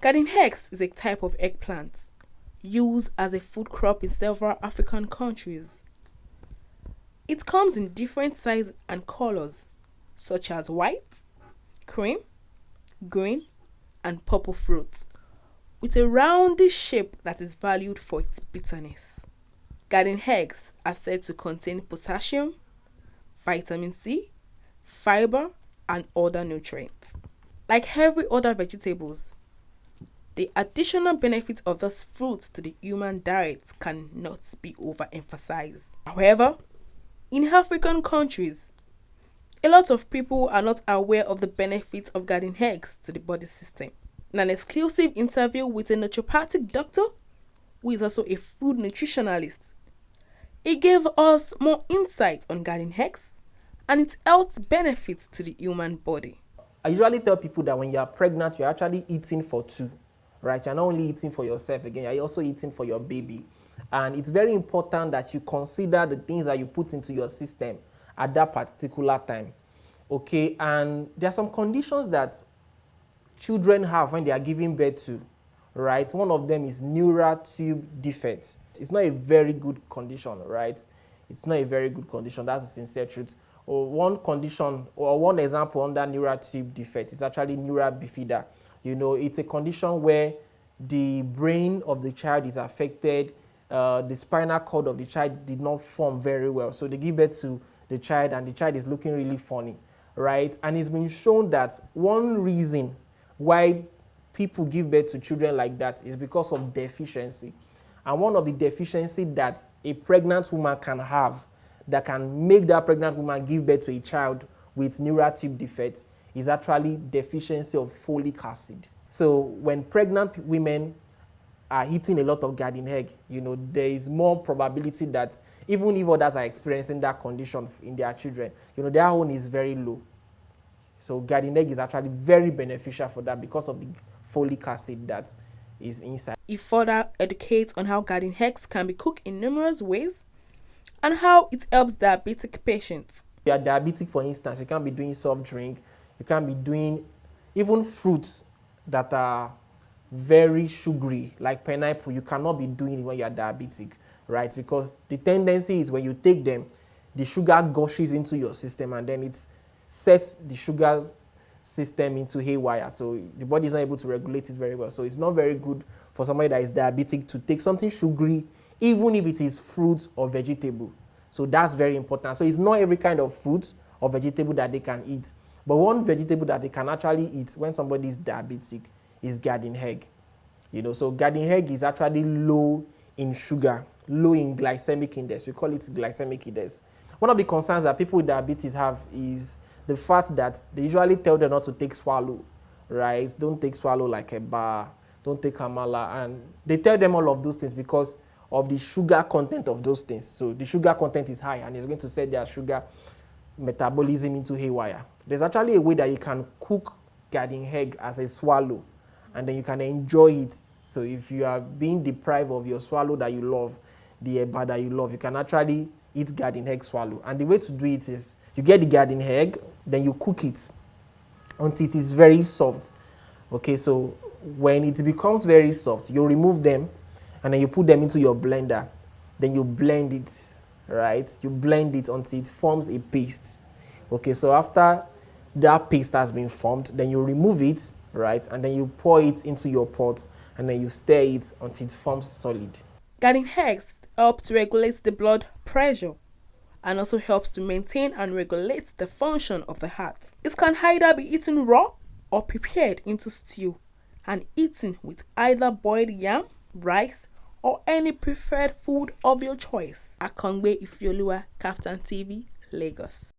Garden eggs is a type of eggplant used as a food crop in several African countries. It comes in different sizes and colors, such as white, cream, green, and purple fruits, with a rounded shape that is valued for its bitterness. Garden eggs are said to contain potassium, vitamin C, fiber, and other nutrients. Like every other vegetables, the additional benefits of these fruits to the human diet cannot be overemphasized. However, in African countries, a lot of people are not aware of the benefits of garden eggs to the body system. In an exclusive interview with a naturopathic doctor who is also a food nutritionalist, he gave us more insight on garden eggs and its health benefits to the human body. I usually tell people that when you are pregnant, you're actually eating for two, right? You're not only eating for yourself again, you're also eating for your baby. And it's very important that you consider the things that you put into your system at that particular time. Okay, and there are some conditions that children have when they are giving birth to, right? One of them is neural tube defect. It's not a very good condition, right? It's not a very good condition. That's the sincere truth. Or one condition or one example under neural tube defect is actually neural bifida. You know, it's a condition where the brain of the child is affected. The spinal cord of the child did not form very well. So they give birth to the child and the child is looking really funny, right? And it's been shown that one reason why people give birth to children like that is because of deficiency. And one of the deficiency that a pregnant woman can have that can make that pregnant woman give birth to a child with neural tube defect is actually deficiency of folic acid. So when pregnant women are eating a lot of garden egg, you know, there is more probability that even if others are experiencing that condition in their children, you know, their own is very low. So garden egg is actually very beneficial for that because of the folic acid that is inside. He further educates on how garden eggs can be cooked in numerous ways and how it helps diabetic patients. If you are diabetic, for instance, you can't be doing soft drink, you can't be doing even fruits that are very sugary, like pineapple, you cannot be doing it when you are diabetic, right? Because the tendency is when you take them, the sugar gushes into your system and then it sets the sugar system into haywire. So the body is not able to regulate it very well. So it's not very good for somebody that is diabetic to take something sugary, even if it is fruit or vegetable. So that's very important. So it's not every kind of fruit or vegetable that they can eat. But one vegetable that they can actually eat when somebody is diabetic is garden egg. You know, so garden egg is actually low in sugar, low in glycemic index. We call it glycemic index. One of the concerns that people with diabetes have is the fact that they usually tell them not to take swallow, right? Don't take swallow like a bar, don't take amala. And they tell them all of those things because of the sugar content of those things. So the sugar content is high and it's going to set their sugar metabolism into haywire. There's actually a way that you can cook garden egg as a swallow and then you can enjoy it. So if you are being deprived of your swallow that you love, the eba that you love, you can actually eat garden egg swallow. And the way to do it is you get the garden egg, then you cook it until it is very soft. Okay, so when it becomes very soft, you remove them and then you put them into your blender. Then you blend it, right? You blend it until it forms a paste. Okay, so after that paste has been formed, then you remove it, right? And then you pour it into your pot and then you stir it until it forms solid. Garden eggs help to regulate the blood pressure and also helps to maintain and regulate the function of the heart. It can either be eaten raw or prepared into stew and eaten with either boiled yam, rice, or any preferred food of your choice. Akongbe Ifyoluwa, KAFTAN TV, Lagos.